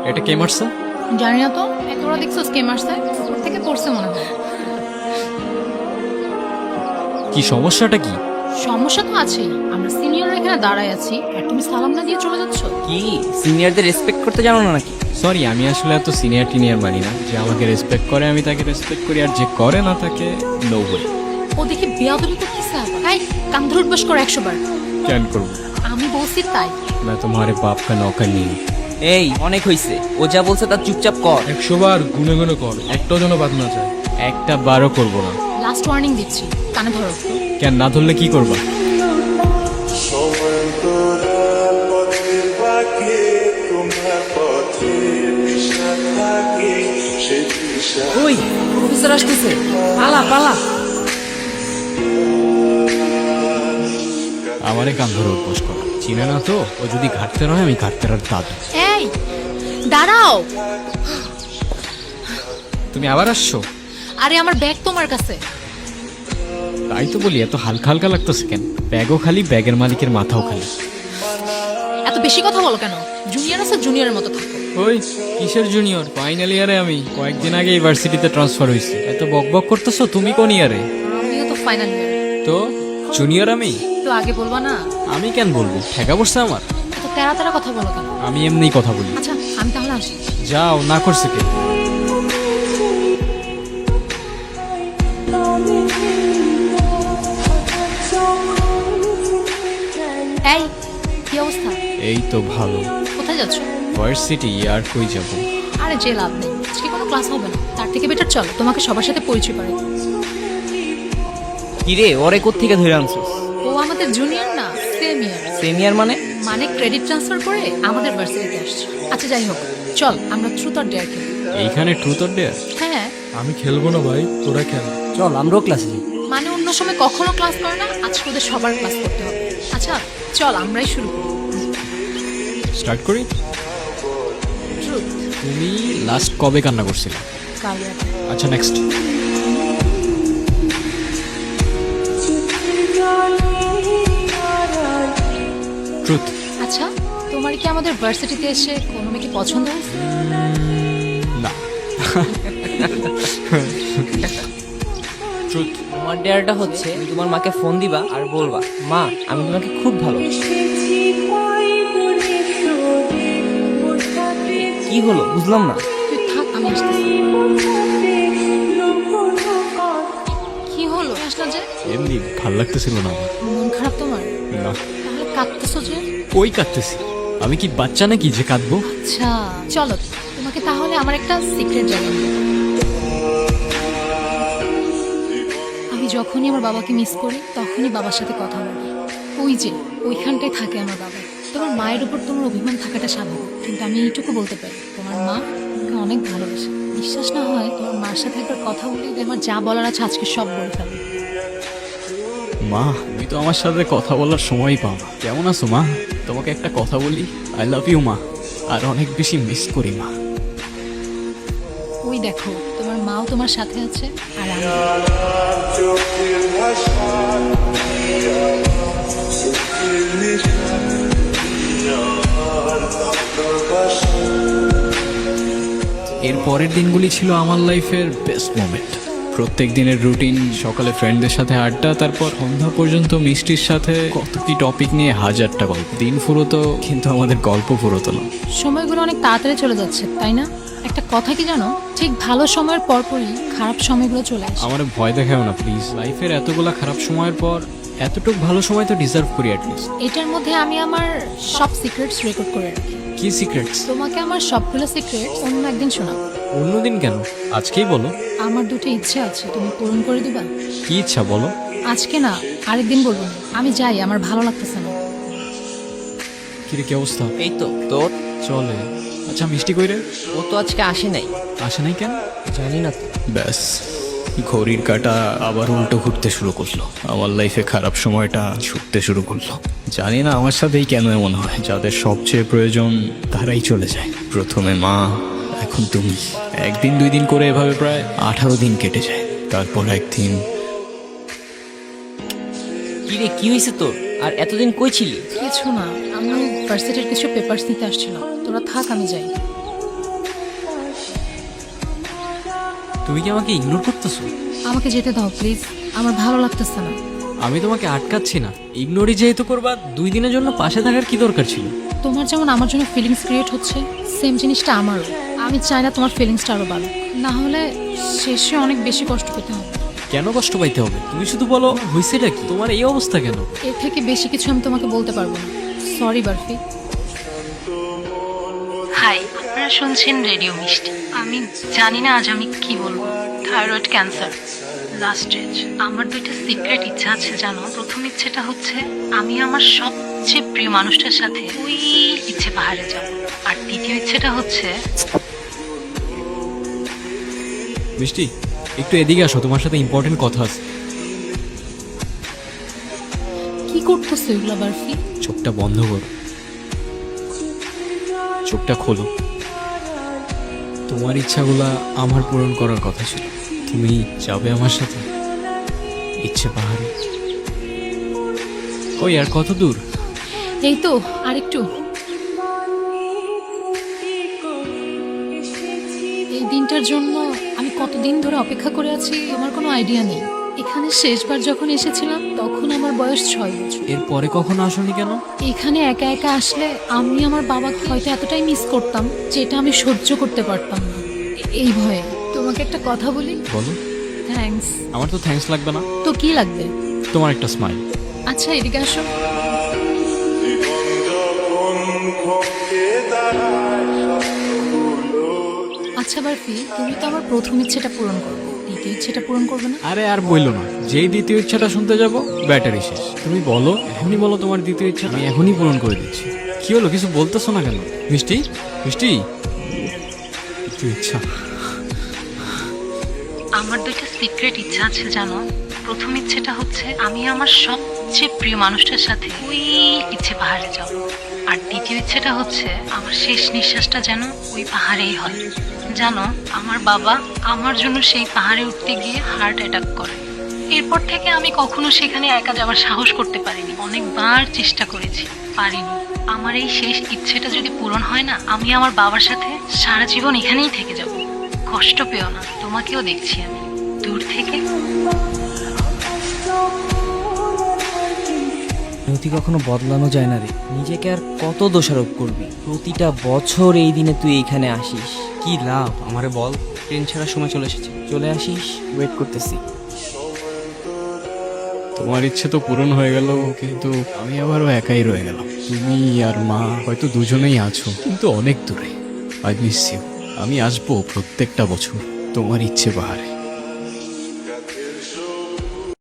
এটা কে মারছে? জানি না তো, তোরা দেখছো কে মারছে? উপর থেকে পড়ছে মনে হয়। কি সমস্যাটা কি? সমস্যা তো আছেই, আমরা সিনিয়ররা এখানে দাঁড়ায় আছি আর তুমি সালাম না দিয়ে চলে যাচ্ছ। কি সিনিয়রদের রেসপেক্ট করতে জানো না নাকি? সরি, আমি আসলে এত সিনিয়র টিনিয়র মানি না। যে আমাকে রেসপেক্ট করে আমি তাকে রেসপেক্ট করি, আর যে করে না তাকে নো ওয়ে। ও দেখি বেয়াদবি করতেছে আবার। এই কান ধরে উঠবাস করো 100 বার। কেন করবো? আমি বলছি তাই। मैं तुम्हारे बाप का नौकर नहीं हूँ। এই অনেক হইছে, ও যা বলছে তার চুপচাপ কর। 100 বার গুনে গুনে কর, একটাও যেন বাদ না যায়। একটা বারও করবো না। লাস্ট ওয়ার্নিং দিচ্ছি, কানে ধরো। কেন না ধরলে কি করবা? ওই প্রফেসর আসতেছে, পালা পালা। আমারে কান ধরে উদ্বোস কর, চিনে না তো? ও যদি ঘাটতে নয়, আমি ঘাটতে আর দাদু। এই দাঁড়াও। তুমি আবার আসছো? আরে আমার ব্যাগ তোমার কাছে। তাই তো বলি, এত হালকা হালকা লাগতেছে কেন? ব্যাগও খালি, ব্যাগের মালিকের মাথাও খালি। এত বেশি কথা বলো কেন? জুনিয়র আছে, জুনিয়রের মতো থাকো। ওই কিসের জুনিয়র? ফাইনাল ইয়ারে আমি, কয়েকদিন আগে ইউনিভার্সিটিতে ট্রান্সফার হয়েছি। এত বক বক করতেছো, তুমি কোন ইয়ারে? আমিও তো ফাইনাল ইয়ার। তো জুনিয়র আমি? তো আগে বলবা না? আমি কেন বলবো? ঠেকা পড়ছে আমার। এত তেরা তেরা কথা বলো কেন? আমি এমনিই কথা বলি। আচ্ছা আমি তাহলে আসি। যাও, না করছে কে? এই কি অবস্থা? এই তো ভালো। কোথায় যাচ্ছ? ভার্সিটি। আর কই যাব? আরে যে লাভ নেই, আজকে কোনো ক্লাস হবে না। তার থেকে বেটার চল তোমাকে সবার সাথে পরিচয় করে। কি রে, ওরে কোত্থেকে ধরে আনছিস? ও আমাদের জুনিয়র না, সিনিয়র। সিনিয়র মানে? মানে ক্রেডিট ট্রান্সফার করে আমাদের ভার্সিটিতে আসছে। আচ্ছা যাই হোক, চল আমরা ট্রুথ অর ডেয়ার খেলি। এইখানে ট্রুথ অর ডেয়ার? হ্যাঁ আমি খেলবো না ভাই, তোরা খেল। চল আমরাও ক্লাসে যাই। মানে অন্য সময় কখনো ক্লাস করে না, আজকে ওদের সবার ক্লাস করতে হবে। আচ্ছা চল আমরাই শুরু করি। স্টার্ট করি। ট্রুথ। তুমি লাস্ট কবে কান্না করছিলে? কাল রাতে। আচ্ছা নেক্সট। ট্রুথ। আচ্ছা তোমার কি আমাদের ভার্সিটিতে এসে কোনো মেয়েকে পছন্দ হয়েছে? না। ট্রুথ। তোমার ডেয়ারটা হচ্ছে তুমি তোমার মাকে ফোন দিবা আর বলবা, মা আমি তোমাকে খুব ভালো। কি হলো বুঝলাম না। তুই থাক, আমি আসতেছি। কি হলো আসলা যে? এমনি ভাল লাগতেছিল না আমার। মন খারাপ তোমার? না। তাহলে কাঁদতেছো যে? ওই কাঁদতেছি। আমি কি বাচ্চা নাকি যে কাঁদবো? আচ্ছা চলো তোমাকে তাহলে আমার একটা সিক্রেট জানাই। আমি যখনই আমার বাবাকে মিস করি তখনই বাবার সাথে কথা বলি। ওই যে ওইখানটায় থাকে আমার বাবা। তোমার মায়ের উপর তোমার অভিমান থাকাটা স্বাভাবিক, কিন্তু আমি এইটুকু বলতে পারি তোমার মা তোমাকে অনেক ভালোবাসে। বিশ্বাস না হয় তোমার মার সাথে একবার কথা বলি, আমার যা বলার আছে আজকে সব বলে ফেলবে। মা, তুমি তো আমার সাথে কথা বলার সময়ই পাও না। কেমন আছো মা? তোমাকে একটা কথা বলি, আই লাভ ইউ মা, আর অনেক বেশি মিস করি মা। ওই দেখো তোমার মাও তোমার সাথে আছে আর আমি। এর পরের দিনগুলি ছিল আমার লাইফের বেস্ট মোমেন্ট। প্রত্যেক দিনের রুটিন, সকালে ফ্রেন্ডদের সাথে আড্ডা, তারপর সন্ধ্যা পর্যন্ত মিষ্টির সাথে কত কি টপিক নিয়ে হাজারটা গল্প। দিন ফুরোতো কিন্তু আমাদের গল্প ফুরোতো না। সময়গুলো অনেক তাড়াতাড়ি চলে যাচ্ছে তাই না? একটা কথা কি জানো, ঠিক ভালো সময়ের পরপরই খারাপ সময়গুলো চলে আসে। আমার ভয় দেখাও না প্লিজ। লাইফের এতগুলা খারাপ সময়ের পর এতটুকু ভালো সময় তো ডিজার্ভ করি অ্যাটলিস্ট। এটার মধ্যে আমি আমার সব সিক্রেটস রেকর্ড করে রাখি। কি সিক্রেটস? তোমাকে আমার সবগুলো সিক্রেট অন্য একদিন শোনাবো। অন্যদিন কেন? আজকেই বলো। আমার দুটো ইচ্ছে আছে, তুমি পূরণ করে দিবা? কি ইচ্ছা বলো? আজকে না, আরেকদিন বলবো না। আমি যাই, আমার ভালো লাগতেছে না। কিরে কি অবস্থা? এই তো তোর। চলে। আচ্ছা মিষ্টি কইরে? ও তো আজকে আসে নাই। আসে নাই কেন? জানি না তো। ব্যাস, ঘড়ির কাঁটা আবার উল্টো ঘুরতে শুরু করলো। আমার লাইফে খারাপ সময়টা ছুটতে শুরু করলো। জানি না আমার সাথেই কেন এমন হয়। যাদের সবচেয়ে প্রয়োজন তারাই চলে যায়। প্রথমে মা, এখন তুমি। একদিন দুই দিন করে এভাবে প্রায় 18 দিন কেটে যায়। তারপর একদিন। কি রে কি হয়েছে তোর? আর এতদিন কই ছিলি? কিছু না, আমি ভার্সিটির কিছু পেপারস নিতে আসছিলাম। তোরা থাক, আমি যাই। তুমি কি আমাকে ইগনোর করতেছো? আমাকে যেতে দাও প্লিজ, আমার ভালো লাগতেছে না। আমি তোমাকে আটকাচ্ছি না, ইগনোরই যেহেতু করবা 2 দিনের জন্য পাশে থাকার কি দরকার ছিল? তোমার যেমন আমার জন্য ফিলিংস ক্রিয়েট হচ্ছে, সেম জিনিসটা আমারও। আমি চাই না তোমার ফিলিংসটা আরও বাড়ুক, না হলে শেষে অনেক বেশি কষ্ট পেতে হবে। কেন কষ্ট পাইতে হবে? তুমি শুধু বলো হয়েছেটা কি, তোমার এই অবস্থা কেন? এর থেকে বেশি কিছু আমি তোমাকে বলতে পারবো না। সরি বারফি। হাই, আপনারা শুনছেন রেডিও মিষ্টি। আমি জানি না আজ আমি কি বলবো। Thyroid cancer, last stage. আমার 2টা সিক্রেট ইচ্ছা আছে জানো। প্রথম ইচ্ছেটা হচ্ছে আমি আমার সবচেয়ে প্রিয় মানুষটার সাথে ওই ইচ্ছে পাহাড়ে যাব। আর দ্বিতীয় ইচ্ছেটা হচ্ছে মিষ্টি, একটু এদিকে আসো, তোমার সাথে ইম্পর্টেন্ট কথা আছে। কি করতেছো এগুলা বারফি? চোখটা বন্ধ করো, চোখটা খোলো। তোমার ইচ্ছাগুলা আমার পূরণ করার কথা ছিল। তুমি যাবে আমার সাথে ইচ্ছে পাহাড়ে? ওই আর কত দূর? এই তো আরেকটু। এই দিনটার জন্য আমি কতদিন ধরে অপেক্ষা করে আছি আমার কোনো আইডিয়া নেই। এখানে শেষবার যখন এসেছিলাম তখন আমার বয়স 6 বছর। এরপরে কখনো আসোনি কেন? এখানে একা একা আসলে আমি আমার বাবাকে হয়তো এতটাই মিস করতাম যেটা আমি সহ্য করতে পারতাম না। এই ভয়ে তোমাকে একটা কথা বলি। বলো। থ্যাঙ্কস। আমার তো থ্যাঙ্কস লাগবে না, তো কি লাগবে? তোমার একটা স্মাইল। আচ্ছা এদিকে আসো। আচ্ছা বারফি, তুমি তো আমার প্রথম ইচ্ছেটা পূরণ করবে, দ্বিতীয় ইচ্ছেটা পূরণ করবে না? আরে আর বইলো না, যেই দ্বিতীয় ইচ্ছাটা শুনতে যাব ব্যাটারি শেষ। তুমি বলো, এখনই বলো তোমার দ্বিতীয় ইচ্ছা, আমি এখনই পূরণ করে দিচ্ছি। কি হলো, কিছু বলতেছো না কেন? মিষ্টি, মিষ্টি, দ্বিতীয় ইচ্ছা। আমার 2টা সিক্রেট ইচ্ছা আছে জানো। প্রথম ইচ্ছেটা হচ্ছে আমি আমার সবচেয়ে প্রিয় মানুষটার সাথে ওই ইচ্ছে পাহাড়ে যাব। আর দ্বিতীয় ইচ্ছেটা হচ্ছে আমার শেষ নিঃশ্বাসটা যেন ওই পাহাড়েই হয়। জানো, আমার বাবা আমার জন্য সেই পাহাড়ে উঠতে গিয়ে হার্ট অ্যাটাক করে। এরপর থেকে আমি কখনো সেখানে একা যাওয়ার সাহস করতে পারিনি। অনেকবার চেষ্টা করেছি, পারিনি। আমার এই শেষ ইচ্ছেটা যদি পূরণ হয় না, আমি আমার বাবার সাথে সারা জীবন এখানেই থেকে যাব। কষ্ট পেও না, তোমাকেও দেখছি আমি দূর থেকে। নথি কখনো বদলানো যায় না রে। নিজেকে আর কত দোষারোপ করবি? প্রতিটা বছর এই দিনে তুই এইখানে আসিস, কি লাভ? আমারে বল। ট্রেন ছাড়ার সময় চলে এসেছে, চলে আসিস, ওয়েট করতেছি। তোমার ইচ্ছে তো পূরণ হয়ে গেল, কিন্তু আমি আবারও একাই রয়ে গেলাম। তুমি আর মা হয়তো দুজনেই আছো, কিন্তু অনেক দূরে। I miss you. আমি আসবো প্রত্যেকটা বছর তোমার ইচ্ছে পাহাড়ে।